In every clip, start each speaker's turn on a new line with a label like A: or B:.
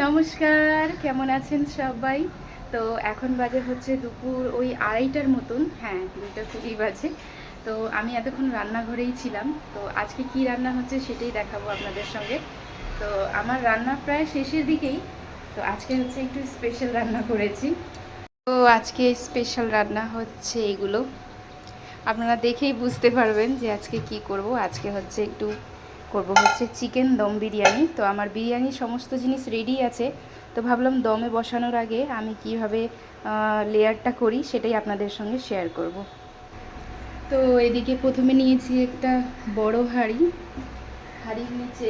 A: নমস্কার, কেমন আছেন সবাই? তো এখন বাজে হচ্ছে দুপুর ওই 2:30টার মতন। হ্যাঁ, 2টা 20 বাজে। তো আমি এতক্ষণ রান্নাঘরেই ছিলাম। তো আজকে কি রান্না হচ্ছে সেটাই দেখাবো আপনাদের সঙ্গে। তো আমার রান্না প্রায় শেষের দিকেই। তো আজকে হচ্ছে একটু স্পেশাল রান্না করেছি। তো আজকে স্পেশাল রান্না হচ্ছে এগুলো। আপনারা দেখেই বুঝতে পারবেন যে আজকে কি করব। আজকে হচ্ছে একটু করব হচ্ছে চিকেন দম বিরিয়ানি। তো আমার বিরিয়ানির সমস্ত জিনিস রেডি আছে। তো ভাবলাম দমে বসানোর আগে আমি কিভাবে লেয়ারটা করি সেটাই আপনাদের সঙ্গে শেয়ার করব। তো এদিকে প্রথমে নিয়েছি একটা বড় হাঁড়ি। হাঁড়ির নিচে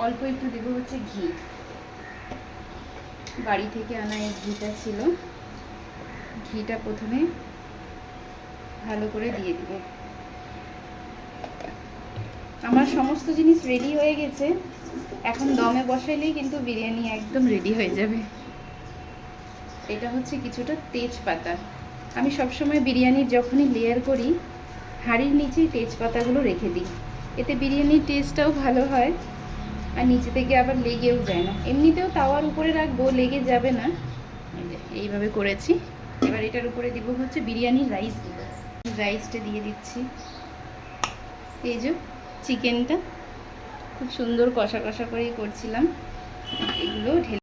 A: অল্প একটু দেবো হচ্ছে ঘি। বাড়ি থেকে আনা এই ঘিটা ছিল। ঘিটা প্রথমে ভালো করে দিয়ে দিব। আমার সমস্ত জিনিস রেডি হয়ে গেছে। এখন দমে বসাইলেই কিন্তু বিরিয়ানি একদম রেডি হয়ে যাবে। এটা হচ্ছে কিছুটা তেজপাতা। আমি সবসময় বিরিয়ানির যখনই লেয়ার করি হাঁড়ির নিচেই তেজপাতাগুলো রেখে দিই। এতে বিরিয়ানির টেস্টটাও ভালো হয় আর নিচে থেকে আবার লেগেও যায় না। এমনিতেও তাওয়ার উপরে রাখবো, লেগে যাবে না। এইভাবে করেছি। এবার এটার উপরে দিব হচ্ছে বিরিয়ানির রাইস দিব। রাইসটা দিয়ে দিচ্ছি। এই যে চিকেনটা খুব সুন্দর কষা কষা করেই করছিলাম। এগুলো ঢেলে